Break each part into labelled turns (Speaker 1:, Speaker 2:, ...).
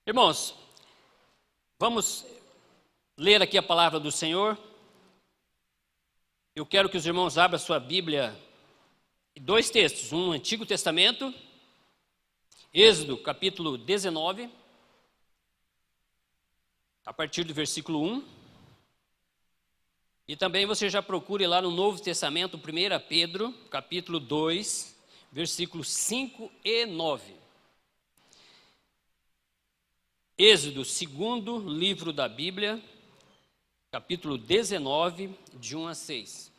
Speaker 1: Irmãos, vamos ler aqui a palavra do Senhor. Eu quero que os irmãos abram a sua Bíblia, dois textos, um no Antigo Testamento, Êxodo capítulo 19, a partir do versículo 1. E também você já procure lá no Novo Testamento, 1 Pedro, capítulo 2, versículos 5 e 9. Êxodo, segundo livro da Bíblia, capítulo 19, de 1 a 6.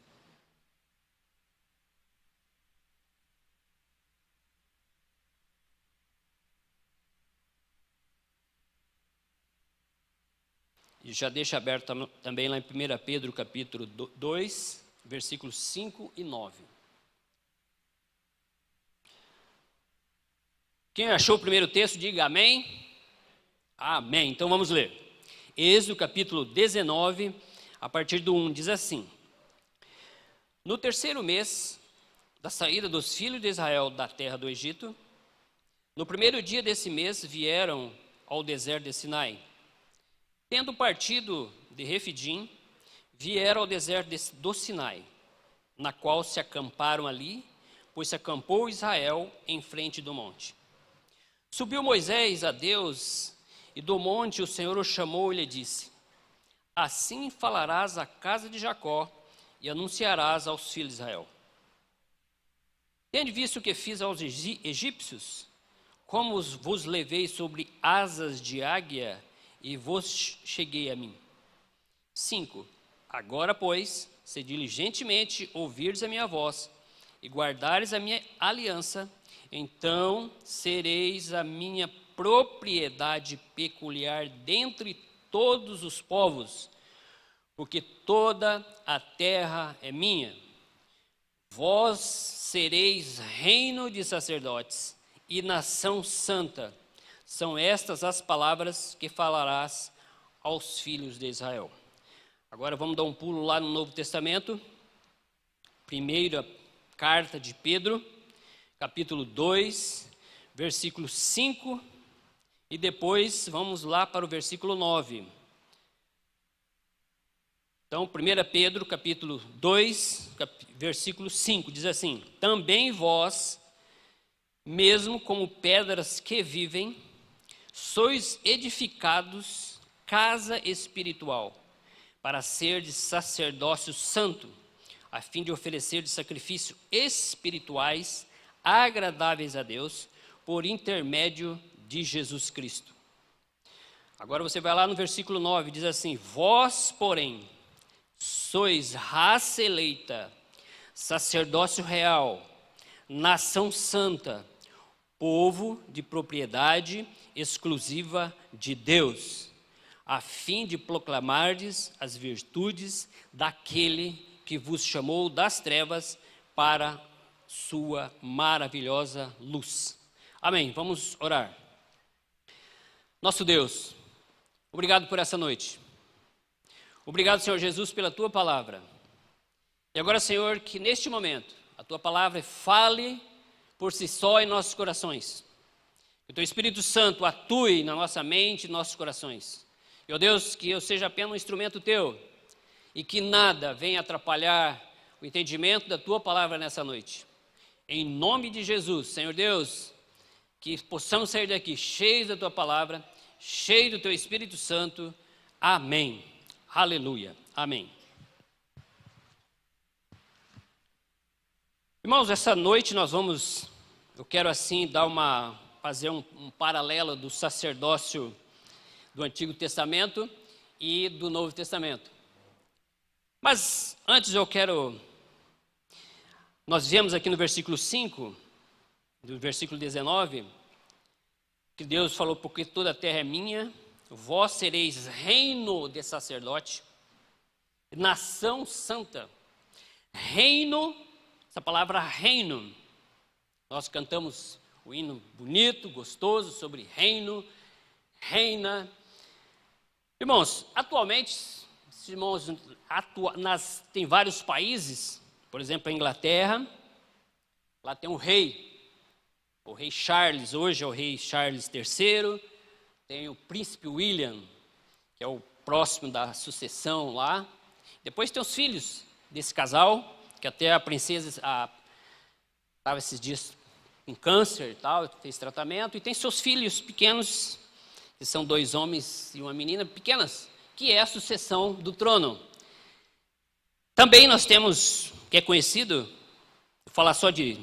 Speaker 1: E já deixa aberto também lá em 1 Pedro, capítulo 2, versículos 5 e 9. Quem achou o primeiro texto, diga amém. Amém. Então vamos ler. Êxodo, capítulo 19, a partir do 1, diz assim: No terceiro mês da saída dos filhos de Israel da terra do Egito, no primeiro dia desse mês vieram ao deserto de Sinai. Tendo partido de Refidim, vieram ao deserto do Sinai, na qual se acamparam ali, pois se acampou Israel em frente do monte. Subiu Moisés a Deus, e do monte o Senhor o chamou e lhe disse: Assim falarás à casa de Jacó e anunciarás aos filhos de Israel. Tende visto o que fiz aos egípcios, como vos levei sobre asas de águia e vos cheguei a mim. 5. Agora, pois, se diligentemente ouvirdes a minha voz e guardares a minha aliança, então sereis a minha propriedade peculiar dentre todos os povos, porque toda a terra é minha. Vós sereis reino de sacerdotes e nação santa. São estas as palavras que falarás aos filhos de Israel. Agora vamos dar um pulo lá no Novo Testamento. Primeira carta de Pedro, capítulo 2, versículo 5. E depois vamos lá para o versículo 9. Então, 1 Pedro, capítulo 2, versículo 5, diz assim: Também vós, mesmo como pedras que vivem, sois edificados casa espiritual, para serdes sacerdócio santo, a fim de oferecer sacrifícios espirituais agradáveis a Deus, por intermédio de Jesus Cristo. Agora você vai lá no versículo 9, diz assim: Vós, porém, sois raça eleita, sacerdócio real, nação santa, povo de propriedade exclusiva de Deus, a fim de proclamardes as virtudes daquele que vos chamou das trevas para sua maravilhosa luz. Amém. Vamos orar. Nosso Deus, obrigado por essa noite. Obrigado, Senhor Jesus, pela Tua palavra. E agora, Senhor, que neste momento a Tua palavra fale por si só em nossos corações. Que o Teu Espírito Santo atue na nossa mente e nossos corações. E, ó Deus, que eu seja apenas um instrumento Teu e que nada venha atrapalhar o entendimento da Tua palavra nessa noite. Em nome de Jesus, Senhor Deus, que possamos sair daqui cheios da Tua palavra, cheios do Teu Espírito Santo. Amém. Aleluia. Amém. Irmãos, essa noite eu quero assim fazer um paralelo do sacerdócio do Antigo Testamento e do Novo Testamento. Mas antes nós vemos aqui no versículo 5, do versículo 19, que Deus falou: porque toda a terra é minha, vós sereis reino de sacerdote, nação santa. Reino, essa palavra reino, nós cantamos o hino bonito, gostoso, sobre reino, reina. Irmãos, atualmente, tem vários países, por exemplo, a Inglaterra, lá tem um rei, o rei Charles, hoje é o rei Charles III, tem o príncipe William, que é o próximo da sucessão lá. Depois tem os filhos desse casal, que até a princesa estava esses dias com câncer e tal, fez tratamento. E tem seus filhos pequenos, que são 2 homens e uma menina pequenas, que é a sucessão do trono. Também nós temos, que é conhecido, vou falar só de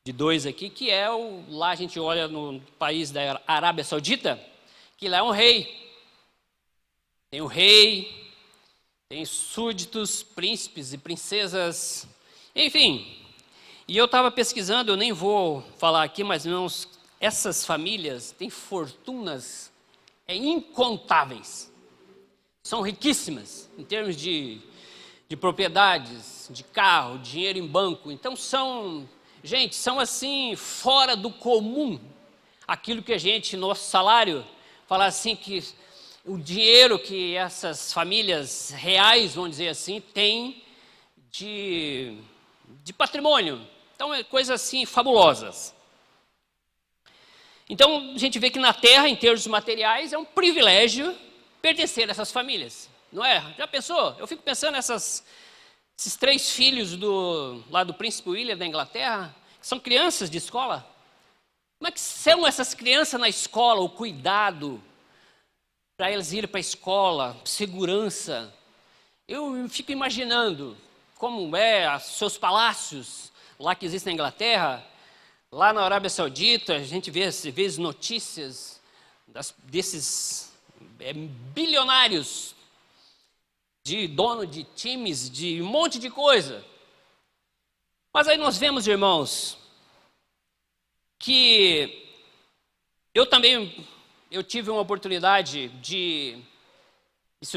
Speaker 1: 2 aqui, que é lá a gente olha no país da Arábia Saudita, que lá é um rei. Tem o rei, tem súditos, príncipes e princesas, enfim. E eu estava pesquisando, eu nem vou falar aqui, mas irmãos, essas famílias têm fortunas incontáveis. São riquíssimas em termos de propriedades, de carro, dinheiro em banco. Então são assim, fora do comum. Aquilo que a gente, nosso salário, fala assim que o dinheiro que essas famílias reais, vamos dizer assim, têm de patrimônio. Então, é coisas assim fabulosas. Então, a gente vê que na terra, em termos materiais, é um privilégio pertencer a essas famílias. Não é? Já pensou? Eu fico pensando esses 3 filhos lá do príncipe William da Inglaterra, que são crianças de escola. Como é que são essas crianças na escola, o cuidado para eles irem para a escola, segurança? Eu fico imaginando como seus palácios, lá que existem na Inglaterra, lá na Arábia Saudita, a gente vê às vezes notícias desses bilionários, de dono de times, de um monte de coisa. Mas aí nós vemos, irmãos, que eu tive uma oportunidade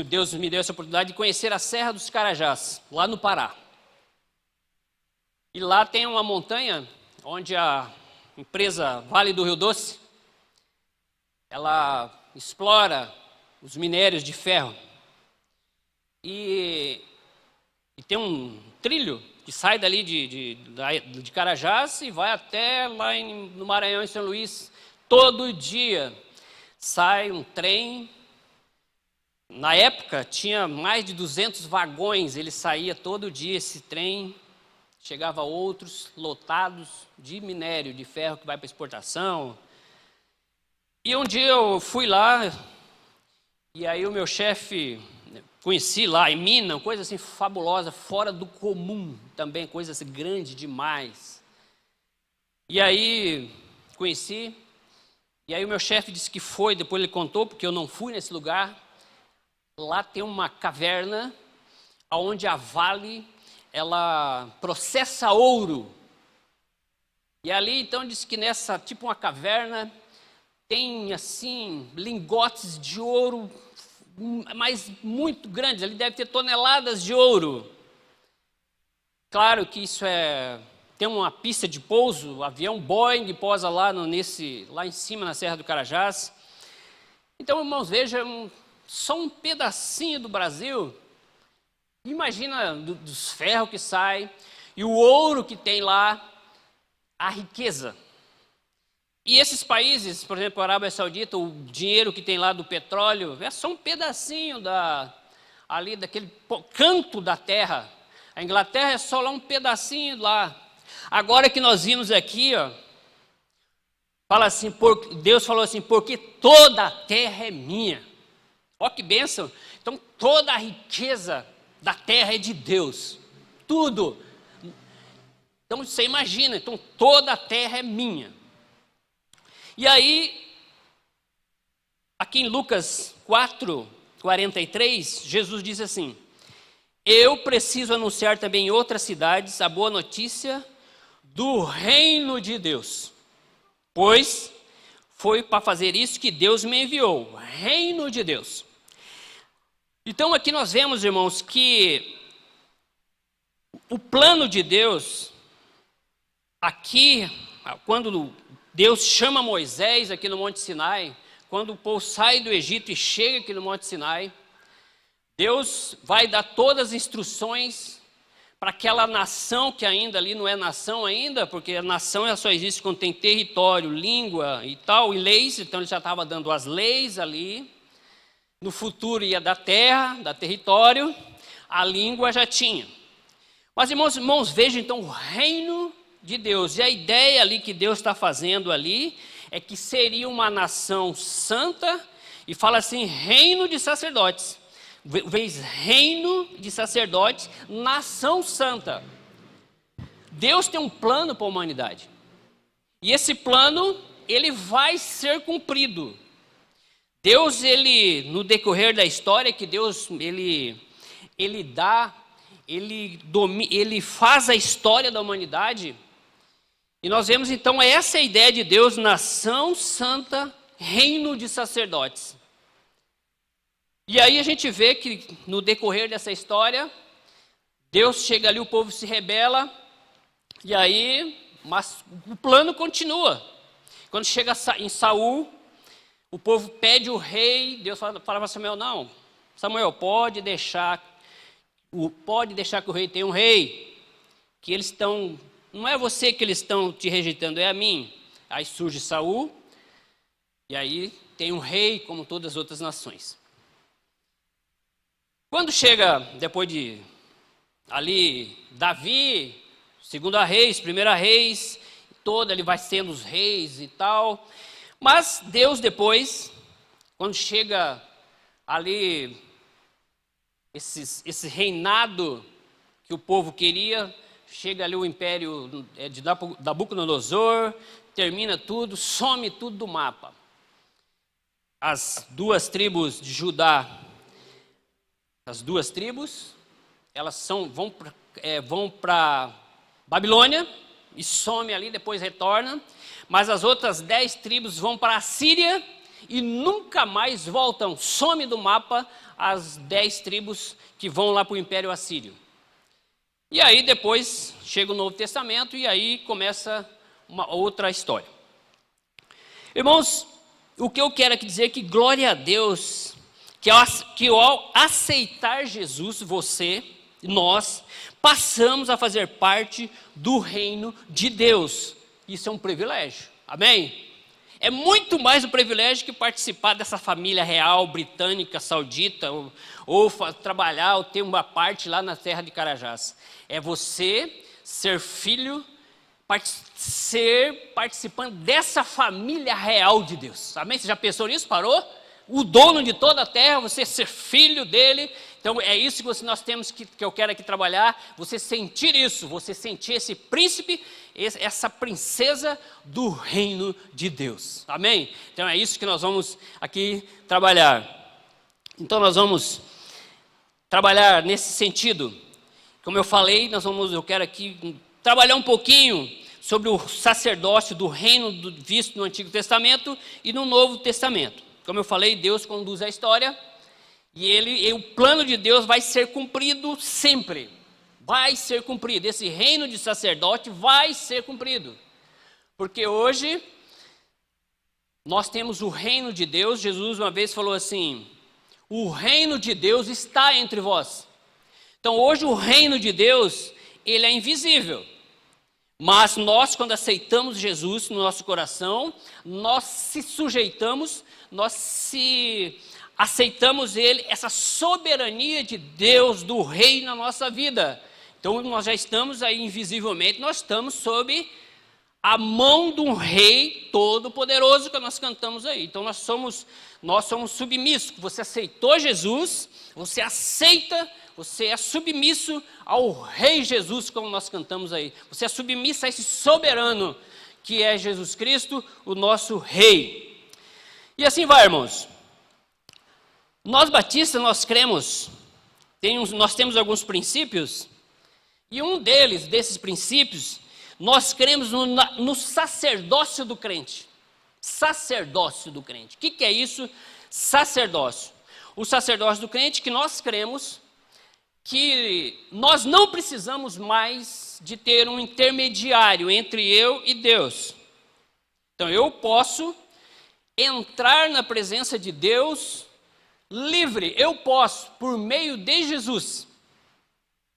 Speaker 1: Deus me deu essa oportunidade de conhecer a Serra dos Carajás, lá no Pará. E lá tem uma montanha onde a empresa Vale do Rio Doce, ela explora os minérios de ferro. E tem um trilho que sai dali de Carajás e vai até lá no Maranhão, em São Luís. Todo dia sai um trem. Na época tinha mais de 200 vagões, ele saía todo dia esse trem. Chegava outros lotados de minério, de ferro que vai para exportação. E um dia eu fui lá, e aí o meu chefe, conheci lá em Minas, coisa assim fabulosa, fora do comum também, coisa assim grande demais. E aí conheci, e aí o meu chefe disse que foi, depois ele contou, porque eu não fui nesse lugar. Lá tem uma caverna, onde a Vale, ela processa ouro. E ali, então, diz que nessa, tipo uma caverna, tem, assim, lingotes de ouro, mas muito grandes. Ali deve ter toneladas de ouro. Claro que isso tem uma pista de pouso, o avião Boeing pousa lá em cima, na Serra do Carajás. Então, irmãos, vejam, só um pedacinho do Brasil. Imagina dos ferros que sai e o ouro que tem lá, a riqueza. E esses países, por exemplo, a Arábia Saudita, o dinheiro que tem lá do petróleo, é só um pedacinho ali daquele canto da terra. A Inglaterra é só lá um pedacinho lá. Agora que nós vimos aqui, fala assim, Deus falou assim, porque toda a terra é minha. Olha que bênção. Então toda a riqueza da terra é de Deus, tudo. Então você imagina, então toda a terra é minha. E aí, aqui em Lucas 4:43, Jesus diz assim: eu preciso anunciar também em outras cidades a boa notícia do reino de Deus, pois foi para fazer isso que Deus me enviou, o reino de Deus. Então aqui nós vemos, irmãos, que o plano de Deus, aqui, quando Deus chama Moisés aqui no Monte Sinai, quando o povo sai do Egito e chega aqui no Monte Sinai, Deus vai dar todas as instruções para aquela nação que ainda ali não é nação ainda, porque a nação só existe quando tem território, língua e tal, e leis, então ele já estava dando as leis ali. No futuro ia da terra, da território, a língua já tinha. Mas, irmãos, vejam então o reino de Deus. E a ideia ali que Deus está fazendo ali é que seria uma nação santa, e fala assim, reino de sacerdotes. Vez reino de sacerdotes, nação santa. Deus tem um plano para a humanidade. E esse plano, ele vai ser cumprido. Deus, no decorrer da história, que Deus, ele faz a história da humanidade. E nós vemos então essa ideia de Deus, nação santa, reino de sacerdotes. E aí a gente vê que no decorrer dessa história, Deus chega ali, o povo se rebela, e aí, mas o plano continua. Quando chega em Saul, o povo pede o rei, Deus fala para Samuel, não, Samuel, pode deixar que o rei tenha um rei, que eles estão, não é você que eles estão te rejeitando, é a mim. Aí surge Saul, e aí tem um rei como todas as outras nações. Quando chega, depois de ali, Davi, 2 Reis, 1 Reis, ele vai sendo os reis e tal. Mas Deus depois, quando chega ali, esse reinado que o povo queria, chega ali o império de Nabucodonosor, termina tudo, some tudo do mapa. As 2 tribos de Judá, elas vão para Babilônia e some ali, depois retorna. Mas as outras 10 tribos vão para a Síria e nunca mais voltam. Some do mapa as 10 tribos que vão lá para o Império Assírio. E aí depois chega o Novo Testamento e aí começa uma outra história. Irmãos, o que eu quero aqui dizer é que glória a Deus, que ao aceitar Jesus, nós, passamos a fazer parte do reino de Deus. Isso é um privilégio, amém? É muito mais um privilégio que participar dessa família real, britânica, saudita, ou trabalhar, ou ter uma parte lá na terra de Carajás. É você ser filho, ser participante dessa família real de Deus, amém? Você já pensou nisso? Parou? O dono de toda a terra, você ser filho dele. Então é isso que nós temos que eu quero aqui trabalhar, você sentir isso, você sentir esse príncipe, essa princesa do reino de Deus, amém? Então é isso que nós vamos aqui trabalhar. Então nós vamos trabalhar nesse sentido. Como eu falei, eu quero aqui trabalhar um pouquinho sobre o sacerdócio do reino visto no Antigo Testamento e no Novo Testamento. Como eu falei, Deus conduz a história e o plano de Deus vai ser cumprido sempre. Vai ser cumprido. Esse reino de sacerdote vai ser cumprido. Porque hoje nós temos o reino de Deus. Jesus uma vez falou assim, o reino de Deus está entre vós. Então hoje o reino de Deus, ele é invisível. Mas nós, quando aceitamos Jesus no nosso coração, nós se sujeitamos, aceitamos Ele, essa soberania de Deus, do Rei na nossa vida. Então nós já estamos aí invisivelmente, nós estamos sob a mão de um Rei todo-poderoso que nós cantamos aí. Então nós somos submissos. Você aceitou Jesus, você é submisso ao Rei Jesus, como nós cantamos aí. Você é submisso a esse soberano que é Jesus Cristo, o nosso Rei. E assim vai, irmãos. Nós batistas, nós cremos, nós temos alguns princípios, e um desses princípios, nós cremos no sacerdócio do crente. Sacerdócio do crente. O que é isso? Sacerdócio. O sacerdócio do crente, que nós cremos que nós não precisamos mais de ter um intermediário entre eu e Deus. Então eu posso entrar na presença de Deus livre, eu posso, por meio de Jesus.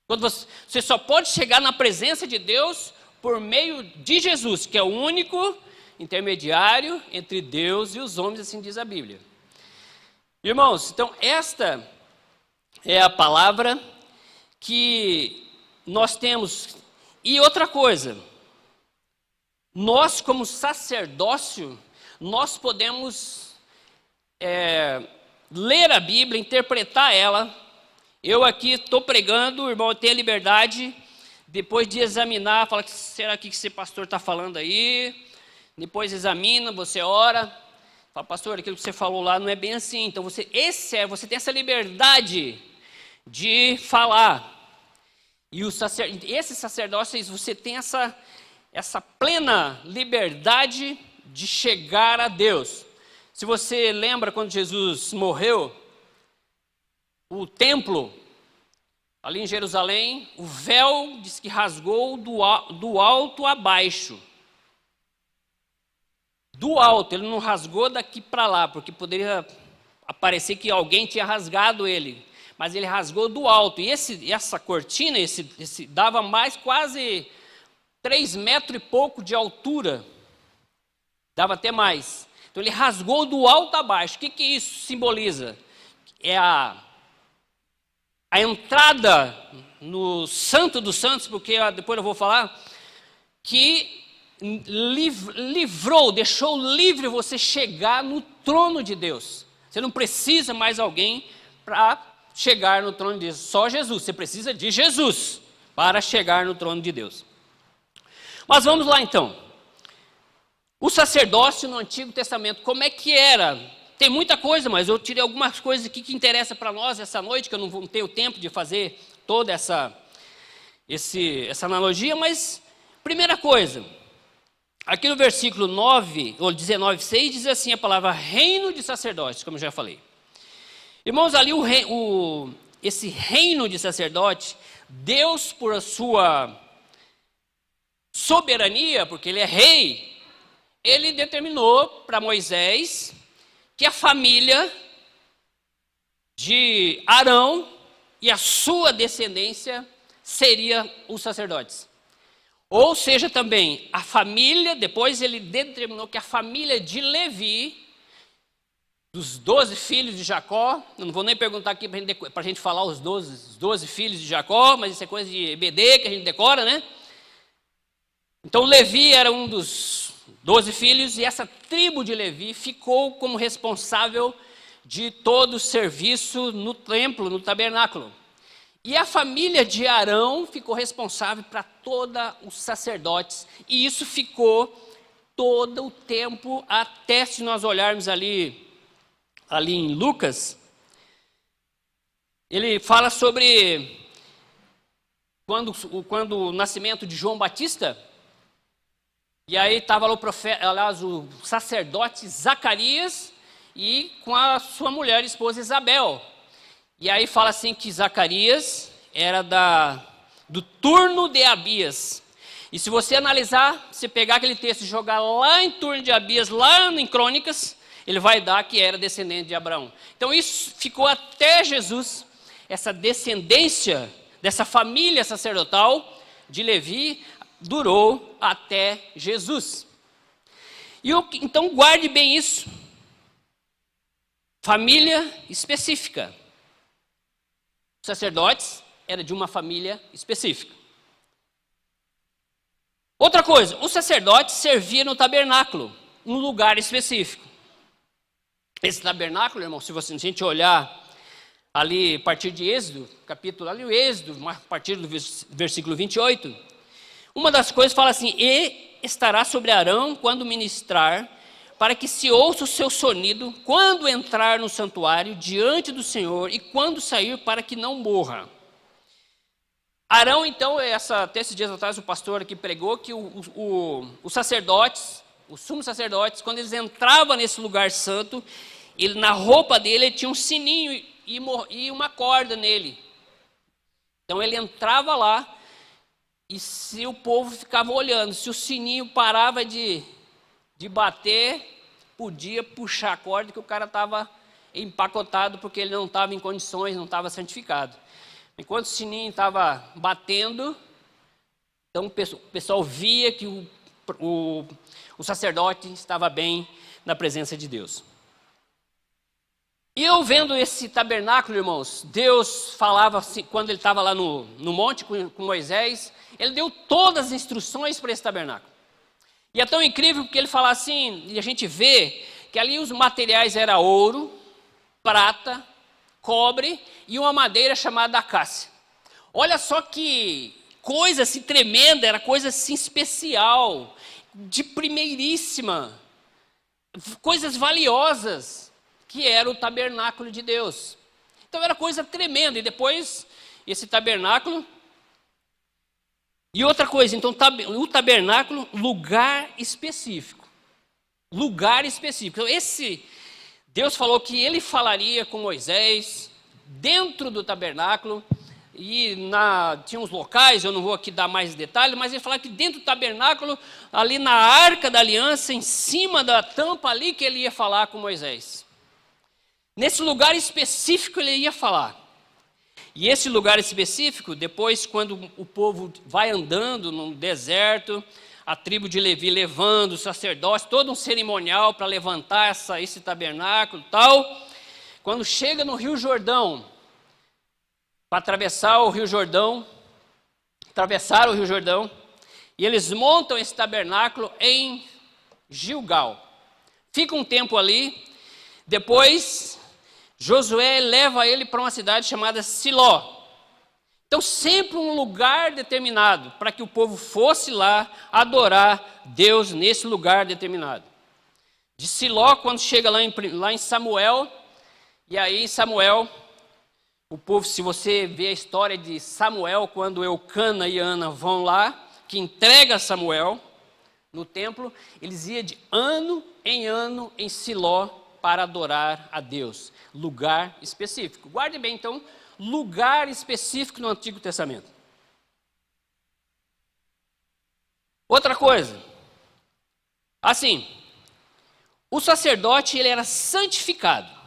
Speaker 1: Quando você só pode chegar na presença de Deus por meio de Jesus, que é o único intermediário entre Deus e os homens, assim diz a Bíblia. Irmãos, então esta é a palavra que nós temos. E outra coisa, nós como sacerdócio, nós podemos ler a Bíblia, interpretar ela. Eu aqui estou pregando, o irmão tem a liberdade, depois de examinar, fala, será que esse pastor está falando aí? Depois examina, você ora, fala, pastor, aquilo que você falou lá não é bem assim. Então você tem essa liberdade de falar. E esse sacerdócio, você tem essa plena liberdade de chegar a Deus. Se você lembra quando Jesus morreu, o templo, ali em Jerusalém, o véu diz que rasgou do alto a baixo. Do alto, ele não rasgou daqui para lá, porque poderia parecer que alguém tinha rasgado ele. Mas ele rasgou do alto. E essa cortina, dava mais quase 3 metros e pouco de altura. Dava até mais. Então ele rasgou do alto a baixo. O que isso simboliza? É a entrada no Santo dos Santos, porque depois eu vou falar, que deixou livre você chegar no trono de Deus. Você não precisa mais alguém para chegar no trono de Deus, só Jesus. Você precisa de Jesus para chegar no trono de Deus. Mas vamos lá então. O sacerdócio no Antigo Testamento, como é que era? Tem muita coisa, mas eu tirei algumas coisas aqui que interessam para nós essa noite, que eu não tenho tempo de fazer toda essa analogia, mas primeira coisa, aqui no versículo 9, ou 19:6, diz assim a palavra reino de sacerdotes, como eu já falei. Irmãos, ali esse reino de sacerdote, Deus, por a sua soberania, porque ele é rei, ele determinou para Moisés que a família de Arão e a sua descendência seria os sacerdotes. Ou seja, também a família, depois ele determinou que a família de Levi, dos 12 filhos de Jacó, eu não vou nem perguntar aqui para a gente falar os 12 filhos de Jacó, mas isso é coisa de EBD que a gente decora, né? Então Levi era um dos 12 filhos, e essa tribo de Levi ficou como responsável de todo o serviço no templo, no tabernáculo. E a família de Arão ficou responsável para todos os sacerdotes, e isso ficou todo o tempo, até se nós olharmos ali em Lucas, ele fala sobre quando o nascimento de João Batista. E aí estava lá o sacerdote Zacarias e com a sua mulher, esposa Isabel. E aí fala assim que Zacarias era do turno de Abias. E se você analisar, se pegar aquele texto e jogar lá em turno de Abias, lá em Crônicas, ele vai dar que era descendente de Abraão. Então isso ficou até Jesus, essa descendência dessa família sacerdotal de Levi, durou até Jesus. Então guarde bem isso. Família específica. Os sacerdotes eram de uma família específica. Outra coisa, os sacerdotes serviam no tabernáculo, um lugar específico. Esse tabernáculo, irmão, se a gente olhar ali a partir de Êxodo, capítulo ali, o Êxodo, a partir do versículo 28, uma das coisas fala assim: e estará sobre Arão quando ministrar, para que se ouça o seu sonido, quando entrar no santuário diante do Senhor, e quando sair, para que não morra. Arão, então, até esses dias atrás o pastor aqui pregou que os sacerdotes, os sumos sacerdotes, quando eles entravam nesse lugar santo, na roupa dele ele tinha um sininho e uma corda nele. Então ele entrava lá, e se o povo ficava olhando, se o sininho parava de bater, podia puxar a corda, que o cara estava empacotado, porque ele não estava em condições, não estava santificado. Enquanto o sininho estava batendo, então o pessoal via que o sacerdote estava bem na presença de Deus. E eu vendo esse tabernáculo, irmãos, Deus falava assim, quando ele estava lá no monte com Moisés, ele deu todas as instruções para esse tabernáculo. E é tão incrível porque ele fala assim, e a gente vê que ali os materiais eram ouro, prata, cobre e uma madeira chamada acácia. Olha só que coisa assim tremenda, era coisa assim especial, de primeiríssima, coisas valiosas, que era o tabernáculo de Deus. Então era coisa tremenda, e depois esse tabernáculo. E outra coisa, então o tabernáculo, lugar específico. Lugar específico. Então Deus falou que ele falaria com Moisés dentro do tabernáculo, e tinha uns locais, eu não vou aqui dar mais detalhes, mas ele falava que dentro do tabernáculo, ali na arca da aliança, em cima da tampa ali, que ele ia falar com Moisés. Nesse lugar específico ele ia falar. E esse lugar específico, depois quando o povo vai andando no deserto, a tribo de Levi levando o sacerdote, todo um cerimonial para levantar esse tabernáculo e tal. Quando chega no Rio Jordão, para atravessaram o Rio Jordão, e eles montam esse tabernáculo em Gilgal. Fica um tempo ali, depois Josué leva ele para uma cidade chamada Siló. Então sempre um lugar determinado, para que o povo fosse lá adorar Deus nesse lugar determinado. De Siló, quando chega lá em Samuel, e aí Samuel, o povo, se você vê a história de Samuel, quando Eucana e Ana vão lá, que entrega Samuel no templo, eles iam de ano em Siló para adorar a Deus. Lugar específico. Guarde bem, então, lugar específico no Antigo Testamento. Outra coisa, assim, o sacerdote ele era santificado.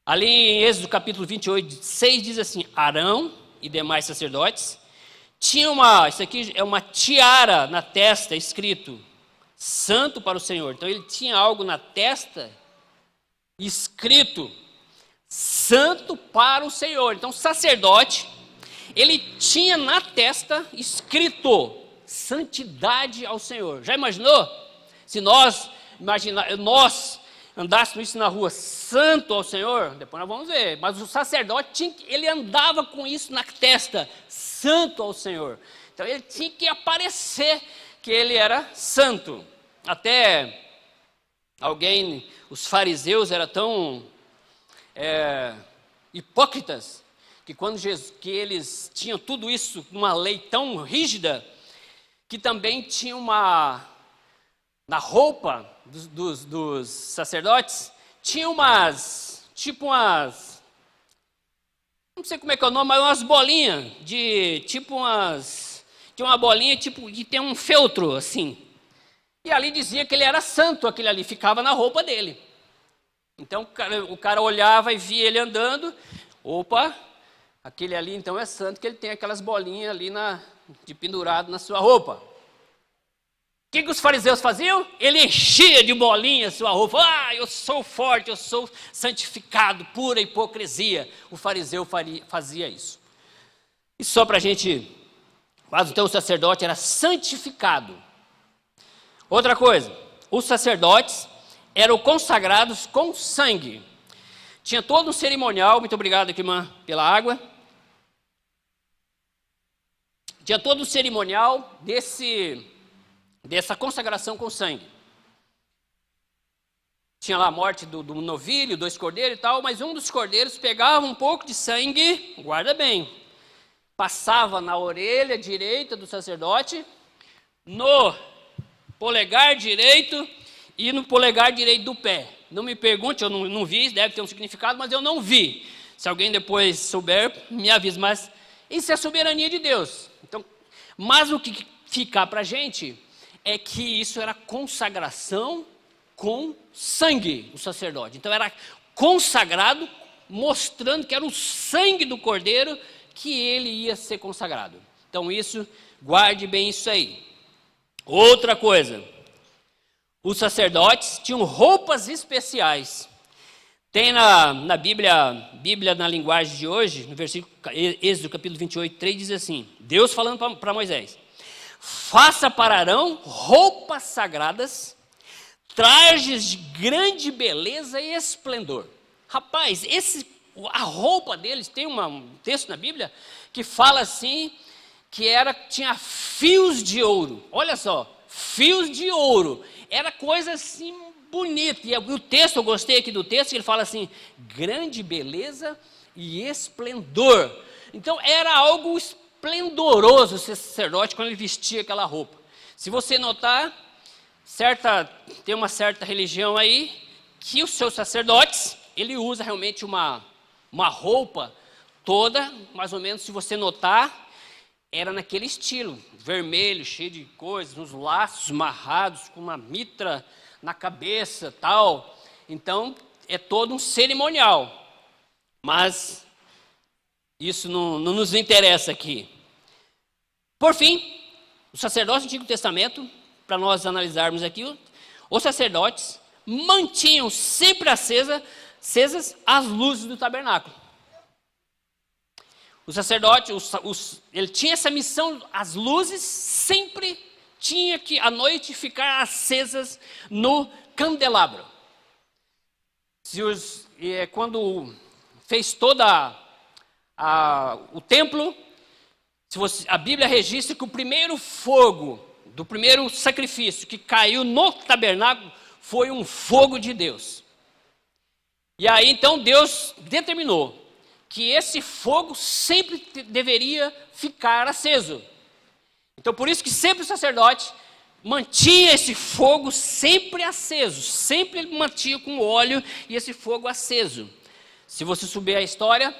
Speaker 1: Ali em Êxodo capítulo 28, 6 diz assim, Arão e demais sacerdotes tinham isso aqui é uma tiara na testa escrito, santo para o Senhor. Então ele tinha algo na testa escrito, santo para o Senhor. Então o sacerdote, ele tinha na testa escrito, santidade ao Senhor. Já imaginou? Se nós andássemos isso na rua, santo ao Senhor, depois nós vamos ver, mas o sacerdote, ele andava com isso na testa, santo ao Senhor. Então ele tinha que aparecer que ele era santo. Até os fariseus eram tão hipócritas, que eles tinham tudo isso, uma lei tão rígida, que também tinha na roupa dos sacerdotes, tinha não sei como é que é o nome, mas umas bolinhas, tinha uma bolinha que tem um feltro assim, e ali dizia que ele era santo, aquele ali ficava na roupa dele. Então o cara olhava e via ele andando, opa, aquele ali então é santo, que ele tem aquelas bolinhas ali de pendurado na sua roupa. O que os fariseus faziam? Ele enchia de bolinha a sua roupa. Eu sou forte, eu sou santificado, pura hipocrisia. O fariseu fazia isso. E só para a gente... Mas então o sacerdote era santificado. Outra coisa, os sacerdotes eram consagrados com sangue. Tinha todo um cerimonial, muito obrigado aqui, irmã, pela água. Tinha todo um cerimonial dessa consagração com sangue. Tinha lá a morte do novilho, 2 cordeiros e tal, mas um dos cordeiros pegava um pouco de sangue, guarda bem, passava na orelha direita do sacerdote, no polegar direito e no polegar direito do pé. Não me pergunte, eu não vi, deve ter um significado, mas eu não vi. Se alguém depois souber, me avisa. Mas isso é a soberania de Deus. Então, mas o que fica para a gente é que isso era consagração com sangue, o sacerdote. Então era consagrado, mostrando que era o sangue do cordeiro que ele ia ser consagrado. Então isso, guarde bem isso aí. Outra coisa, os sacerdotes tinham roupas especiais. Tem na Bíblia na linguagem de hoje, no versículo Êxodo capítulo 28, 3, diz assim, Deus falando para Moisés, faça para Arão roupas sagradas, trajes de grande beleza e esplendor. Rapaz, a roupa deles, tem um texto na Bíblia que fala assim, que tinha fios de ouro. Olha só, fios de ouro. Era coisa assim bonita. E o texto, eu gostei aqui do texto, que ele fala assim, grande beleza e esplendor. Então era algo esplendoroso o sacerdote quando ele vestia aquela roupa. Se você notar, tem uma certa religião aí, que os seus sacerdotes, ele usa realmente uma roupa toda, mais ou menos, se você notar, era naquele estilo, vermelho, cheio de coisas, uns laços amarrados, com uma mitra na cabeça, tal. Então, é todo um cerimonial. Mas, isso não nos interessa aqui. Por fim, os sacerdotes do Antigo Testamento, para nós analisarmos aqui, os sacerdotes mantinham sempre acesas as luzes do tabernáculo. O sacerdote, ele tinha essa missão, as luzes sempre tinha que à noite ficar acesas no candelabro. Quando fez toda o templo, a Bíblia registra que o primeiro fogo do primeiro sacrifício que caiu no tabernáculo foi um fogo de Deus. E aí então Deus determinou que esse fogo sempre deveria ficar aceso. Então por isso que sempre o sacerdote mantinha esse fogo sempre aceso, sempre ele mantinha com óleo e esse fogo aceso. Se você subir a história,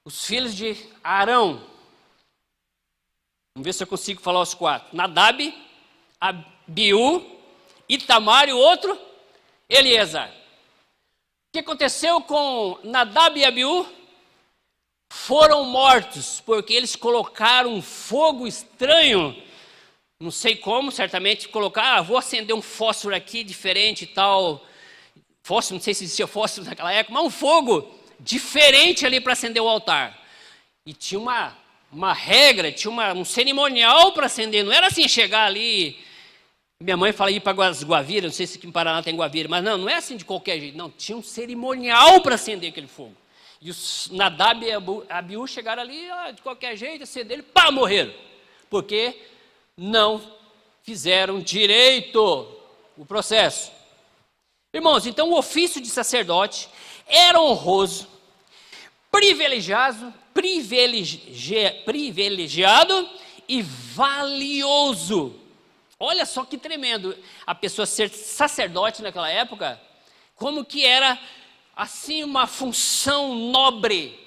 Speaker 1: os filhos de Arão, vamos ver se eu consigo falar os 4, Nadab, Abiú, Itamar e o outro, Eleazar. O que aconteceu com Nadab e Abiú? Foram mortos, porque eles colocaram um fogo estranho, não sei como, certamente colocaram, vou acender um fósforo aqui diferente e tal, fósforo, não sei se existia fósforo naquela época, mas um fogo diferente ali para acender o altar. E tinha uma regra, tinha um cerimonial para acender, não era assim chegar ali, minha mãe fala ir para as Guaviras, não sei se aqui em Paraná tem Guavira, mas não é assim de qualquer jeito, não, tinha um cerimonial para acender aquele fogo. E os Nadab e Abiú chegaram ali, de qualquer jeito, acenderam, pá, morreram. Porque não fizeram direito o processo. Irmãos, então o ofício de sacerdote era honroso, privilegiado e valioso. Olha só que tremendo a pessoa ser sacerdote naquela época, como que era assim uma função nobre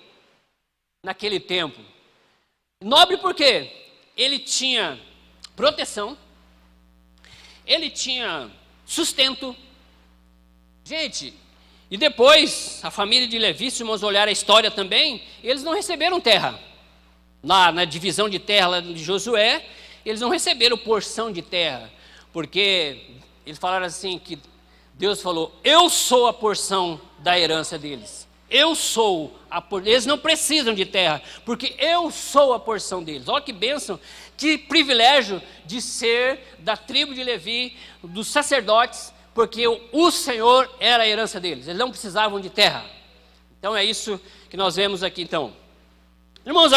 Speaker 1: naquele tempo. Nobre por quê? Ele tinha proteção, ele tinha sustento. Gente, e depois a família de Levi, se irmãos olharem a história também, eles não receberam terra. Na divisão de terra lá de Josué, eles não receberam porção de terra, porque eles falaram assim que Deus falou, eu sou a porção da herança deles. Eu sou a porção. Eles não precisam de terra, porque eu sou a porção deles. Olha que bênção, que privilégio de ser da tribo de Levi, dos sacerdotes, porque o Senhor era a herança deles. Eles não precisavam de terra. Então é isso que nós vemos aqui então. Irmãos,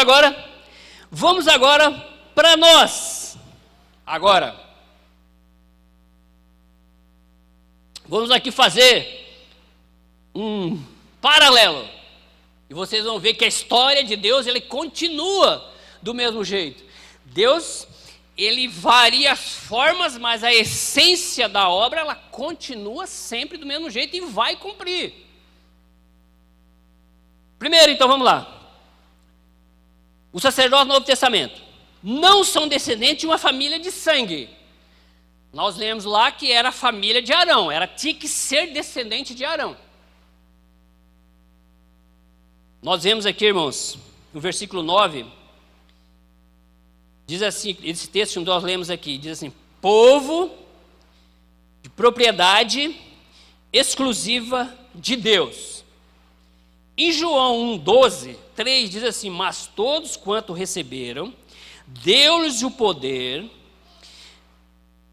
Speaker 1: vamos agora para nós. Vamos aqui fazer um paralelo. E vocês vão ver que a história de Deus, ele continua do mesmo jeito. Deus, ele varia as formas, mas a essência da obra, ela continua sempre do mesmo jeito e vai cumprir. Primeiro, então, vamos lá. Os sacerdotes do Novo Testamento não são descendentes de uma família de sangue. Nós lemos lá que era a família de Arão, tinha que ser descendente de Arão. Nós vemos aqui, irmãos, no versículo 9, diz assim, esse texto que nós lemos aqui, diz assim: povo de propriedade exclusiva de Deus. Em João 1,12, 3 diz assim: mas todos quanto receberam, deu-lhes o poder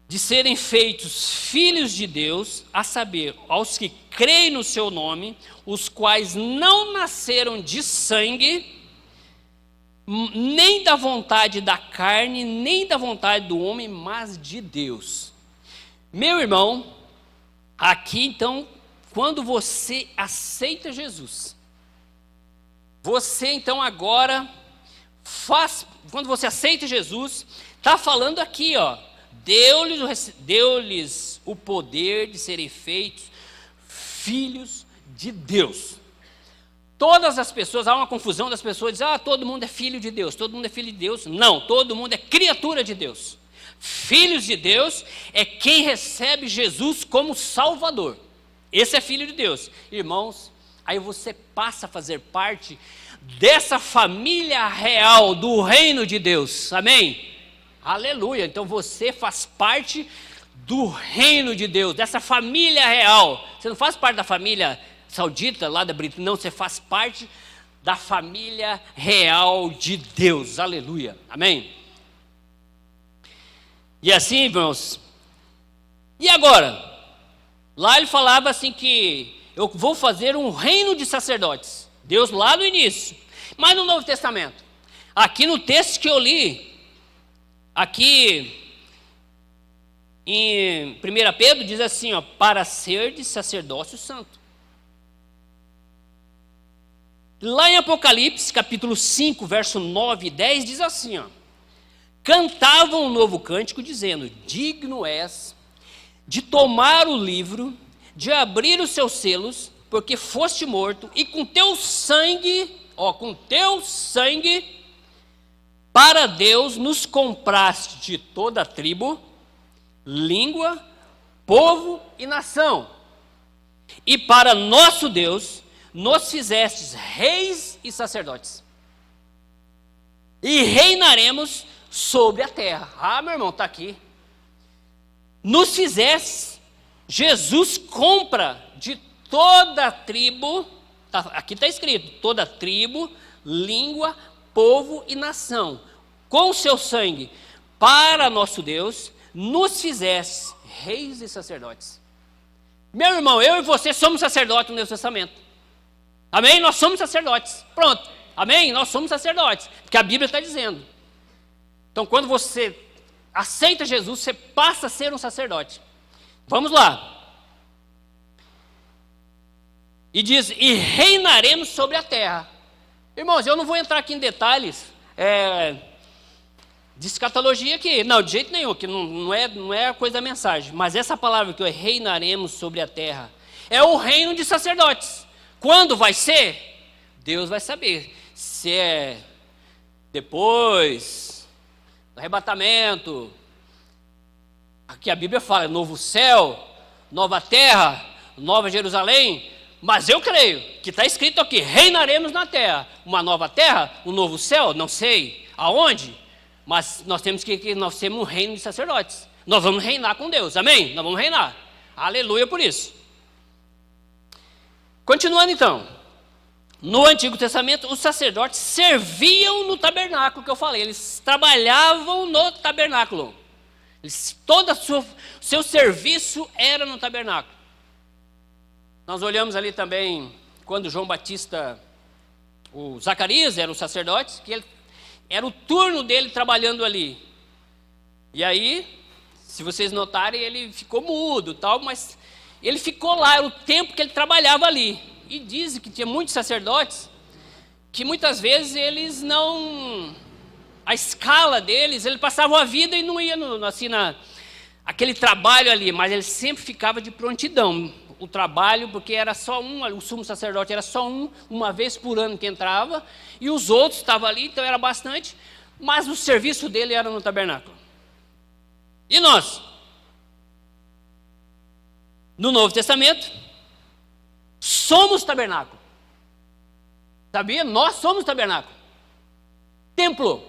Speaker 1: de serem feitos filhos de Deus, a saber, aos que creem no seu nome, os quais não nasceram de sangue, nem da vontade da carne, nem da vontade do homem, mas de Deus. Meu irmão, aqui então, quando você aceita Jesus, você então agora quando você aceita Jesus, está falando aqui, ó, deu-lhes o poder de serem feitos filhos de Deus. Todas as pessoas, há uma confusão das pessoas, dizem, todo mundo é filho de Deus, todo mundo é filho de Deus. Não, todo mundo é criatura de Deus. Filhos de Deus é quem recebe Jesus como Salvador. Esse é filho de Deus. Irmãos, aí você passa a fazer parte dessa família real do reino de Deus. Amém? Aleluia. Então você faz parte do reino de Deus, dessa família real. Você não faz parte da família saudita, lá da Britânia, não, você faz parte da família real de Deus. Aleluia. Amém? E assim, irmãos, e agora? Lá ele falava assim que eu vou fazer um reino de sacerdotes. Deus lá no início. Mas no Novo Testamento, aqui no texto que eu li, aqui em 1 Pedro diz assim, ó, para ser de sacerdócio santo. Lá em Apocalipse, capítulo 5, verso 9 e 10, diz assim, ó, cantavam um novo cântico, dizendo, digno és de tomar o livro, de abrir os seus selos, porque foste morto, e com teu sangue, para Deus nos compraste de toda a tribo, língua, povo e nação. E para nosso Deus nos fizestes reis e sacerdotes. E reinaremos sobre a terra. Meu irmão, está aqui. Nos fizestes, Jesus compra de toda a tribo, aqui está escrito, toda tribo, língua, povo e nação, com o seu sangue, para nosso Deus, nos fizesse reis e sacerdotes. Meu irmão, eu e você somos sacerdotes no Novo Testamento. Amém? Nós somos sacerdotes. Pronto. Amém? Nós somos sacerdotes. Porque a Bíblia está dizendo. Então, quando você aceita Jesus, você passa a ser um sacerdote. Vamos lá. E diz, e reinaremos sobre a terra. Irmãos, eu não vou entrar aqui em detalhes de escatologia aqui. Não, de jeito nenhum, que não é a coisa da mensagem. Mas essa palavra que é reinaremos sobre a terra, é o reino de sacerdotes. Quando vai ser? Deus vai saber. Se é depois do arrebatamento. Aqui a Bíblia fala, novo céu, nova terra, nova Jerusalém. Mas eu creio que está escrito aqui, reinaremos na terra. Uma nova terra, um novo céu, não sei aonde. Mas nós temos nós temos um reino de sacerdotes. Nós vamos reinar com Deus, amém? Nós vamos reinar. Aleluia por isso. Continuando então. No Antigo Testamento, os sacerdotes serviam no tabernáculo que eu falei. Eles trabalhavam no tabernáculo. Todo o seu serviço era no tabernáculo. Nós olhamos ali também, quando João Batista, o Zacarias era o sacerdote, que era o turno dele trabalhando ali. E aí, se vocês notarem, ele ficou mudo, tal, mas ele ficou lá, era o tempo que ele trabalhava ali. E dizem que tinha muitos sacerdotes, que muitas vezes eles não... A escala deles, eles passavam a vida e não iam assim, aquele trabalho ali, mas ele sempre ficava de prontidão. O trabalho, porque era só o sumo sacerdote era só uma vez por ano que entrava, e os outros estavam ali, então era bastante, mas o serviço dele era no tabernáculo. E nós? No Novo Testamento, somos tabernáculo. Sabia? Nós somos tabernáculo. templo.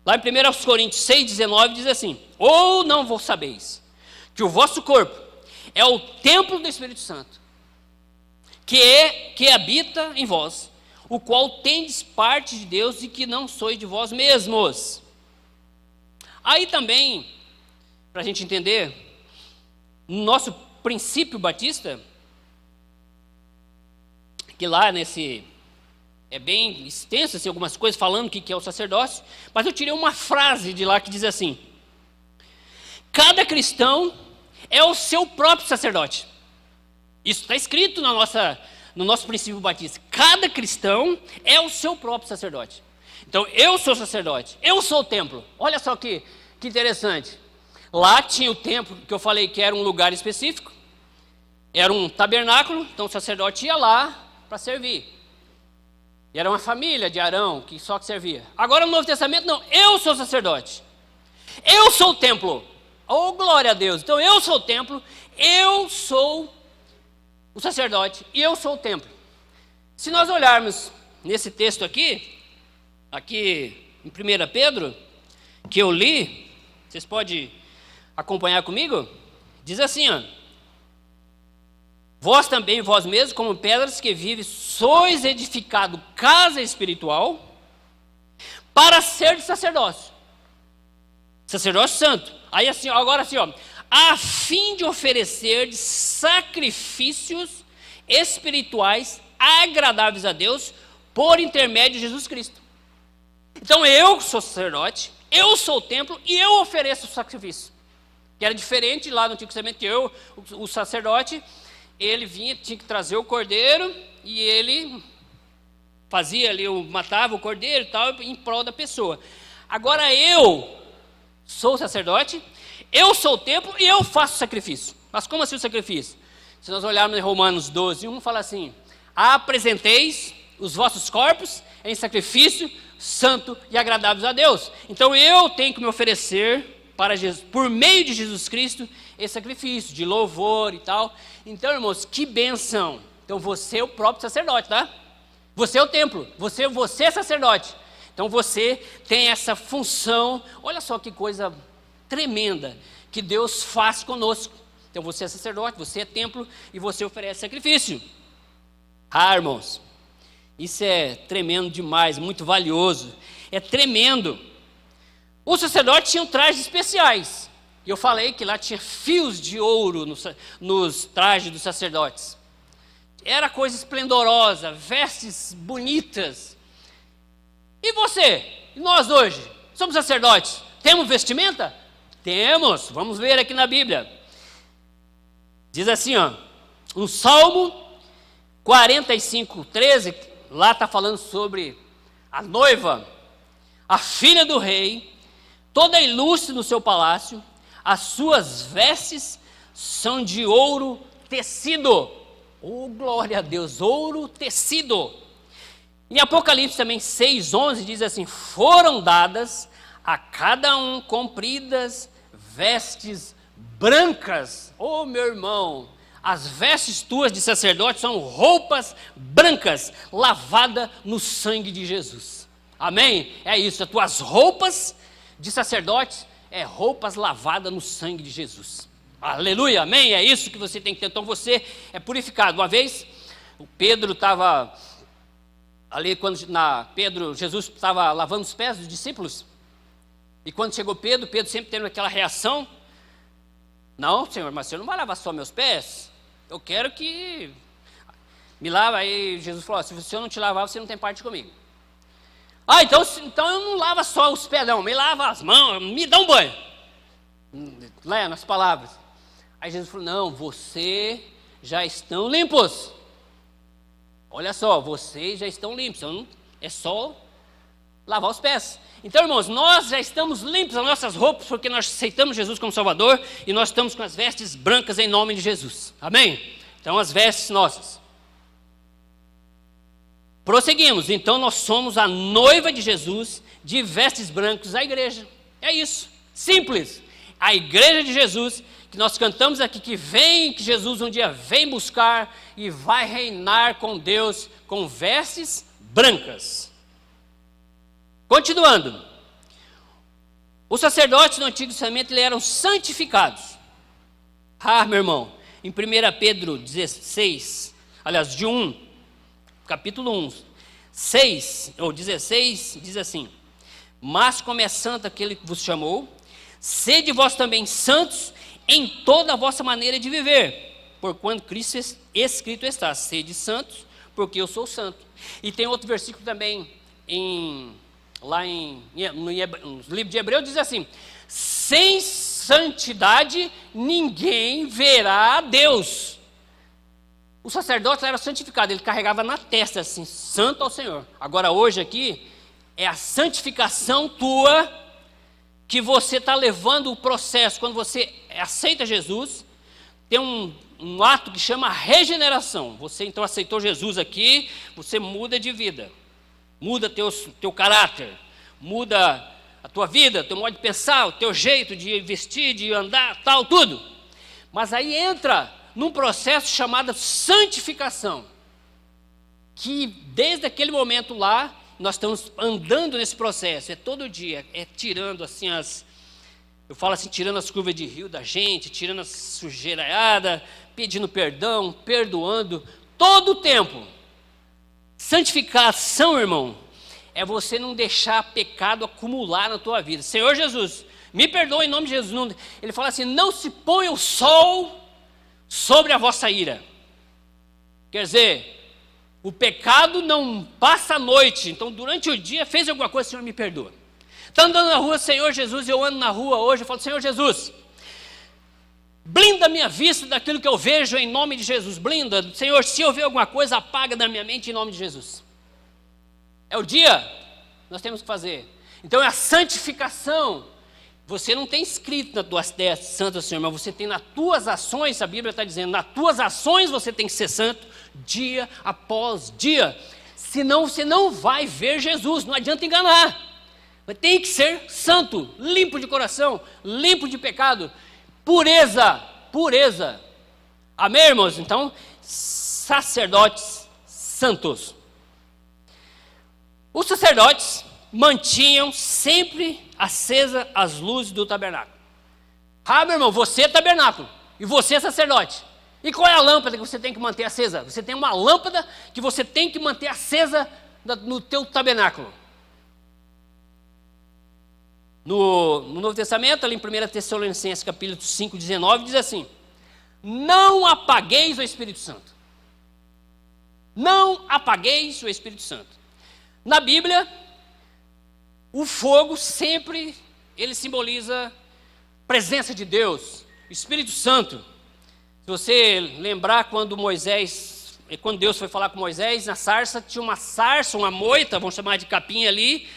Speaker 1: Lá em 1 Coríntios 6,19 diz assim: ou não vos sabeis que o vosso corpo é o templo do Espírito Santo, que habita em vós, o qual tendes parte de Deus e que não sois de vós mesmos. Aí também, para a gente entender, no nosso princípio batista, que lá nesse... é bem extenso, assim, algumas coisas falando o que é o sacerdócio, mas eu tirei uma frase de lá que diz assim: cada cristão é o seu próprio sacerdote. Isso está escrito no nosso princípio batista. Cada cristão é o seu próprio sacerdote. Então, eu sou sacerdote, eu sou o templo. Olha só que interessante. Lá tinha o templo, que eu falei que era um lugar específico, era um tabernáculo, então o sacerdote ia lá para servir. E era uma família de Arão que só que servia. Agora no Novo Testamento, não, eu sou sacerdote. Eu sou o templo. Oh, glória a Deus. Então eu sou o templo, eu sou o sacerdote e eu sou o templo. Se nós olharmos nesse texto aqui em 1 Pedro, que eu li, vocês podem acompanhar comigo? Diz assim, ó: vós também, vós mesmos, como pedras que vivem, sois edificado casa espiritual para ser de sacerdócio santo. Aí assim, agora assim, ó, a fim de oferecer sacrifícios espirituais agradáveis a Deus por intermédio de Jesus Cristo. Então eu sou sacerdote, eu sou o templo e eu ofereço o sacrifício. Que era diferente lá no Antigo Testamento, que o sacerdote, ele tinha que trazer o cordeiro e ele fazia ali, matava o cordeiro e tal, em prol da pessoa. Agora eu sou o sacerdote, eu sou o templo e eu faço o sacrifício. Mas como assim o sacrifício? Se nós olharmos em Romanos 12:1, fala assim: apresenteis os vossos corpos em sacrifício santo e agradáveis a Deus. Então eu tenho que me oferecer para Jesus, por meio de Jesus Cristo, esse sacrifício de louvor e tal. Então, irmãos, que bênção. Então você é o próprio sacerdote, tá? Você é o templo, você é sacerdote. Então você tem essa função. Olha só que coisa tremenda que Deus faz conosco. Então você é sacerdote, você é templo e você oferece sacrifício. Irmãos, isso é tremendo demais, muito valioso. É tremendo. Os sacerdotes tinham trajes especiais. E eu falei que lá tinha fios de ouro nos trajes dos sacerdotes. Era coisa esplendorosa, vestes bonitas. E você? E nós hoje? Somos sacerdotes. Temos vestimenta? Temos. Vamos ver aqui na Bíblia. Diz assim, ó, no Salmo 45:13, lá está falando sobre a noiva, a filha do rei, toda ilustre no seu palácio. As suas vestes são de ouro tecido. Oh, glória a Deus, ouro tecido. Em Apocalipse também 6:11 diz assim: foram dadas a cada um compridas vestes brancas. Oh, meu irmão, as vestes tuas de sacerdote são roupas brancas, lavadas no sangue de Jesus. Amém? É isso, as tuas roupas de sacerdote é roupas lavadas no sangue de Jesus. Aleluia, amém? É isso que você tem que ter. Então você é purificado. Uma vez, o Pedro estava ali, Jesus estava lavando os pés dos discípulos. E quando chegou Pedro sempre teve aquela reação: não, Senhor, mas você não vai lavar só meus pés? Eu quero que me lave. Aí Jesus falou: se eu não te lavar, você não tem parte comigo. Então eu não lavo só os pés, não, me lava as mãos, me dá um banho. Nas palavras. Aí Jesus falou: não, vocês já estão limpos. Olha só, vocês já estão limpos, então é só lavar os pés. Então, irmãos, nós já estamos limpos, as nossas roupas, porque nós aceitamos Jesus como Salvador e nós estamos com as vestes brancas em nome de Jesus. Amém? Então, as vestes nossas. Prosseguimos. Então, nós somos a noiva de Jesus, de vestes brancas, a igreja. É isso. Simples. A igreja de Jesus, que nós cantamos aqui, que Jesus um dia vem buscar e vai reinar com Deus com vestes brancas. Continuando. Os sacerdotes no Antigo Testamento eles eram santificados. Meu irmão, em 1 Pedro 16, aliás, de 1, capítulo 1, 6 ou 16, diz assim: mas como é santo aquele que vos chamou, sede vós também santos em toda a vossa maneira de viver, porquanto Cristo escrito está, sede santos, porque eu sou santo. E tem outro versículo também, no livro de Hebreus, diz assim: sem santidade ninguém verá a Deus. O sacerdote era santificado, ele carregava na testa assim, santo ao Senhor. Agora hoje aqui, é a santificação tua, que você está levando o processo. Quando você aceita Jesus, tem um ato que chama regeneração. Você então aceitou Jesus aqui, você muda de vida, muda teu caráter, muda a tua vida, teu modo de pensar, o teu jeito de vestir, de andar, tal, tudo. Mas aí entra num processo chamado santificação, que desde aquele momento lá, nós estamos andando nesse processo, é todo dia, é tirando assim eu falo assim, tirando as curvas de rio da gente, tirando a sujeiraiada, pedindo perdão, perdoando, todo o tempo. Santificação, irmão, é você não deixar pecado acumular na tua vida. Senhor Jesus, me perdoa em nome de Jesus. Ele fala assim, não se ponha o sol sobre a vossa ira. Quer dizer, o pecado não passa a noite, então durante o dia fez alguma coisa, Senhor, me perdoa. Está andando na rua, Senhor Jesus, eu ando na rua hoje, eu falo, Senhor Jesus, blinda a minha vista daquilo que eu vejo em nome de Jesus, blinda, Senhor, se eu ver alguma coisa, apaga da minha mente em nome de Jesus. É o dia, nós temos que fazer. Então é a santificação. Você não tem escrito nas tuas testas, santo Senhor, mas você tem nas tuas ações, a Bíblia está dizendo, nas tuas ações você tem que ser santo, dia após dia. Senão você não vai ver Jesus, não adianta enganar. Mas tem que ser santo, limpo de coração, limpo de pecado, pureza, pureza. Amém, irmãos? Então, sacerdotes santos. Os sacerdotes mantinham sempre acesa as luzes do tabernáculo. Meu irmão, você é tabernáculo e você é sacerdote. E qual é a lâmpada que você tem que manter acesa? Você tem uma lâmpada que você tem que manter acesa no teu tabernáculo. No Novo Testamento, ali em 1 Tessalonicenses capítulo 5, 19, diz assim: não apagueis o Espírito Santo. Não apagueis o Espírito Santo. Na Bíblia, o fogo sempre, ele simboliza a presença de Deus, o Espírito Santo. Se você lembrar quando Deus foi falar com Moisés, na sarça, tinha uma sarça, uma moita, vamos chamar de capinha ali,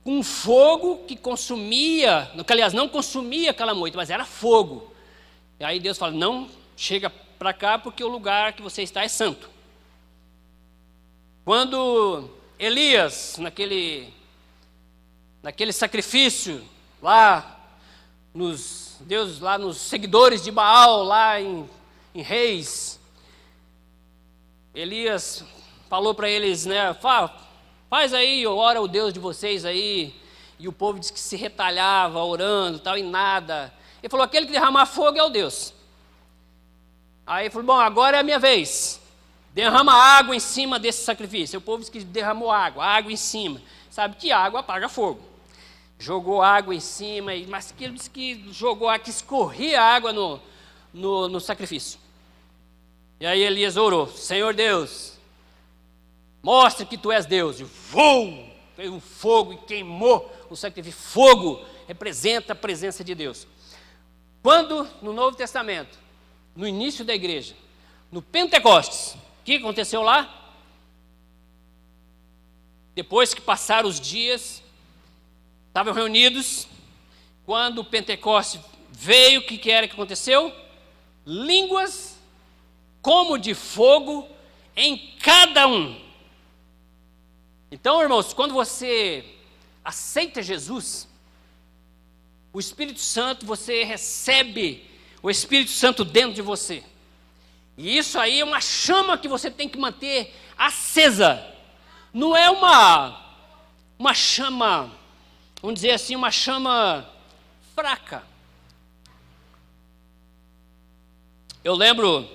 Speaker 1: com fogo que consumia, aliás, não consumia aquela moita, mas era fogo. E aí Deus fala, não, chega para cá porque o lugar que você está é santo. Quando Elias, naquele sacrifício, lá nos seguidores de Baal, lá em Reis, Elias falou para eles, né, faz aí, ora o Deus de vocês aí, e o povo disse que se retalhava, orando, tal, e nada. Ele falou, aquele que derramar fogo é o Deus. Aí ele falou, bom, agora é a minha vez, derrama água em cima desse sacrifício. O povo disse que derramou água em cima, sabe que água apaga fogo. Jogou água em cima, mas ele disse que jogou água, que escorria água no sacrifício. E aí Elias orou, Senhor Deus, mostra que tu és Deus. E veio um fogo e queimou o sacrifício. Fogo representa a presença de Deus. Quando no Novo Testamento, no início da igreja, no Pentecostes, o que aconteceu lá? Depois que passaram os dias, estavam reunidos, quando o Pentecostes veio, o que era que aconteceu? Línguas como de fogo em cada um. Então, irmãos, quando você aceita Jesus, o Espírito Santo, você recebe o Espírito Santo dentro de você. E isso aí é uma chama que você tem que manter acesa. Não é uma chama, vamos dizer assim, uma chama fraca. Eu lembro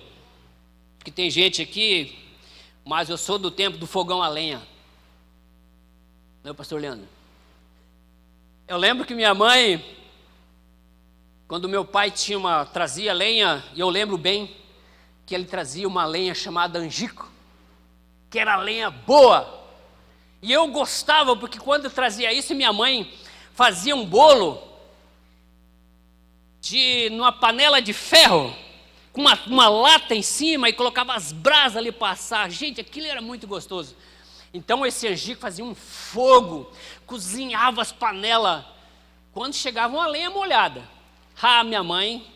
Speaker 1: que tem gente aqui, mas eu sou do tempo do fogão a lenha. Não, pastor Leandro? Eu lembro que minha mãe, quando meu pai trazia lenha, e eu lembro bem que ele trazia uma lenha chamada angico, que era lenha boa. E eu gostava, porque quando eu trazia isso, minha mãe fazia um bolo numa panela de ferro, com uma lata em cima, e colocava as brasas ali passar. Gente, aquilo era muito gostoso. Então esse angico fazia um fogo, cozinhava as panelas. Quando chegava uma lenha molhada, minha mãe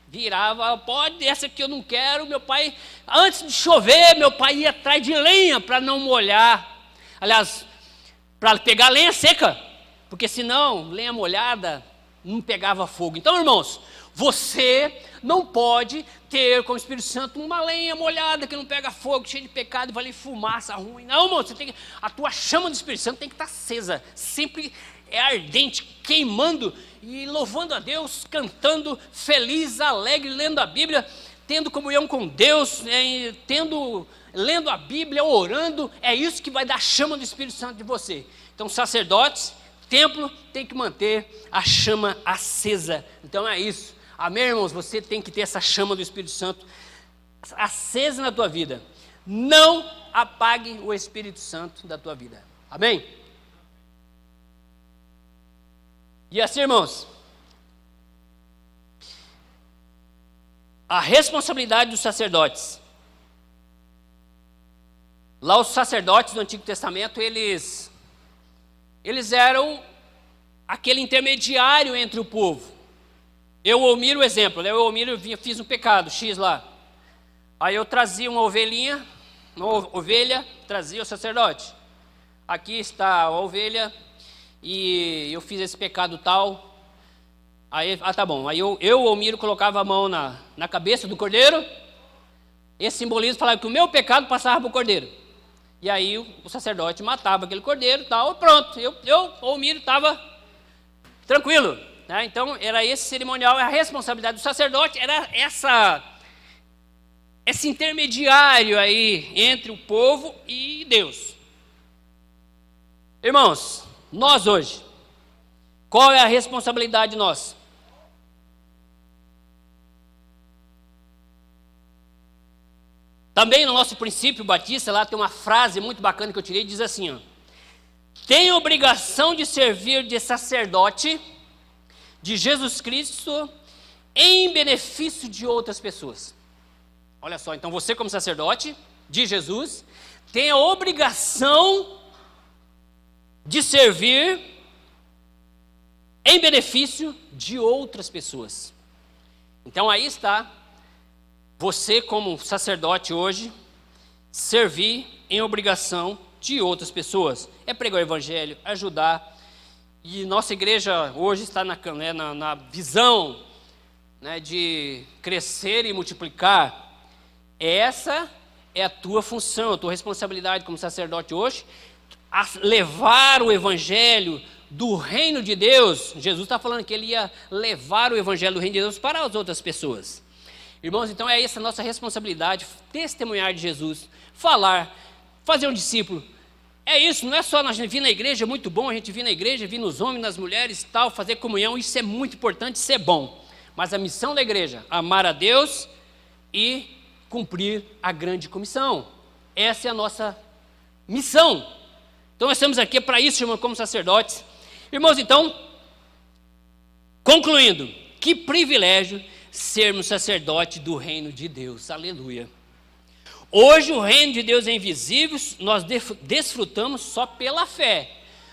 Speaker 1: virava, pode, essa aqui eu não quero. Meu pai, antes de chover, meu pai ia atrás de lenha para não molhar. Aliás, para pegar lenha seca, porque senão lenha molhada não pegava fogo. Então, irmãos, você não pode ter como Espírito Santo uma lenha molhada que não pega fogo, cheia de pecado e vai ali fumaça ruim. Não, irmão, a tua chama do Espírito Santo tem que estar acesa, sempre é ardente, queimando e louvando a Deus, cantando, feliz, alegre, lendo a Bíblia, tendo comunhão com Deus, lendo a Bíblia, orando. É isso que vai dar a chama do Espírito Santo de você. Então, sacerdotes, templo, tem que manter a chama acesa. Então é isso. Amém, irmãos? Você tem que ter essa chama do Espírito Santo acesa na tua vida. Não apague o Espírito Santo da tua vida. Amém? E assim, irmãos, a responsabilidade dos sacerdotes. Lá os sacerdotes do Antigo Testamento, eles eram aquele intermediário entre o povo. Eu miro o exemplo, né? Eu fiz um pecado, X lá. Aí eu trazia uma ovelha, trazia o sacerdote. Aqui está a ovelha e eu fiz esse pecado tal. Aí, tá bom. Aí eu Miro, colocava a mão na cabeça do cordeiro. Esse simbolismo falava que o meu pecado passava para o cordeiro. E aí o sacerdote matava aquele cordeiro e tal, pronto. Eu Miro, estava tranquilo. Né? Então, era esse cerimonial, a responsabilidade do sacerdote era esse intermediário aí entre o povo e Deus. Irmãos, nós hoje, qual é a responsabilidade nossa? Também no nosso princípio batista, lá tem uma frase muito bacana que eu tirei, diz assim, ó: tem obrigação de servir de sacerdote de Jesus Cristo em benefício de outras pessoas. Olha só, então você como sacerdote de Jesus tem a obrigação de servir em benefício de outras pessoas. Então aí está, você como sacerdote hoje, servir em obrigação de outras pessoas. É pregar o evangelho, ajudar. E nossa igreja hoje está na visão, né, de crescer e multiplicar. Essa é a tua função, a tua responsabilidade como sacerdote hoje, a levar o evangelho do reino de Deus. Jesus está falando que ele ia levar o evangelho do reino de Deus para as outras pessoas. Irmãos, então é essa a nossa responsabilidade, testemunhar de Jesus, falar, fazer um discípulo. É isso, não é só nós vir na igreja, é muito bom a gente vir na igreja, vir nos homens, nas mulheres, tal, fazer comunhão, isso é muito importante, isso é bom. Mas a missão da igreja, amar a Deus e cumprir a grande comissão. Essa é a nossa missão. Então nós estamos aqui para isso, irmãos, como sacerdotes. Irmãos, então, concluindo, que privilégio sermos sacerdote do reino de Deus. Aleluia. Hoje o reino de Deus é invisível, nós desfrutamos só pela fé.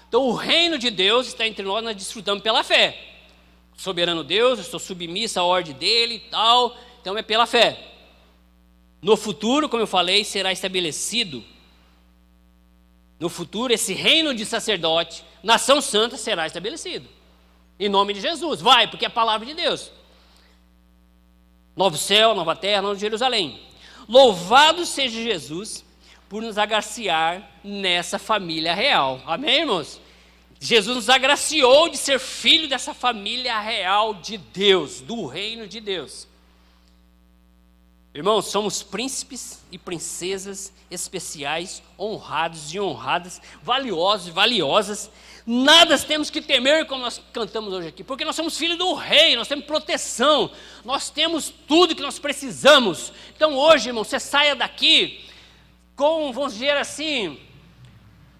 Speaker 1: Então o reino de Deus está entre nós desfrutamos pela fé. Soberano Deus, eu estou submissa à ordem dele e tal, então é pela fé. No futuro, como eu falei, será estabelecido. No futuro, esse reino de sacerdote, nação santa, será estabelecido. Em nome de Jesus, vai, porque é a palavra de Deus. Novo céu, nova terra, nova Jerusalém. Louvado seja Jesus por nos agraciar nessa família real. Amém, irmãos? Jesus nos agraciou de ser filho dessa família real de Deus, do reino de Deus. Irmãos, somos príncipes e princesas especiais, honrados e honradas, valiosos e valiosas. Nada temos que temer, como nós cantamos hoje aqui, porque nós somos filhos do rei, nós temos proteção, nós temos tudo que nós precisamos. Então hoje, irmão, você saia daqui com, vamos dizer assim,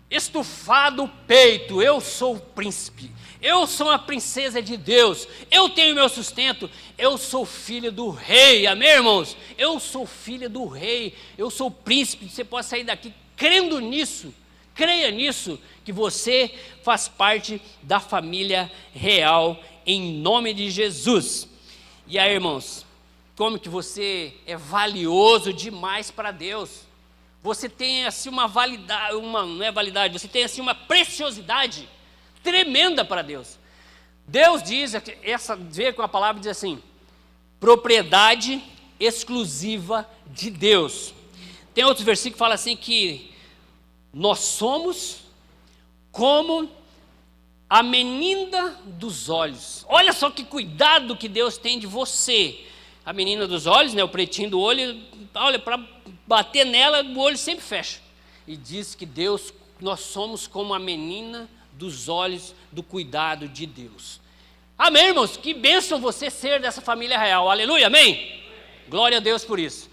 Speaker 1: estufado o peito. Eu sou o príncipe, eu sou a princesa de Deus, eu tenho meu sustento, eu sou filho do rei, amém, irmãos? Eu sou filho do rei, eu sou príncipe. Você pode sair daqui crendo nisso, creia nisso, que você faz parte da família real, em nome de Jesus. E aí, irmãos, como que você é valioso demais para Deus. Você tem assim uma validade, não é validade, você tem assim uma preciosidade tremenda para Deus. Deus diz, vê com a palavra, diz assim, propriedade exclusiva de Deus. Tem outros versículos que falam assim que nós somos como a menina dos olhos. Olha só que cuidado que Deus tem de você. A menina dos olhos, né, o pretinho do olho, olha, para bater nela, o olho sempre fecha. E diz que Deus, nós somos como a menina dos olhos do cuidado de Deus. Amém, irmãos? Que bênção você ser dessa família real. Aleluia, amém? Glória a Deus por isso.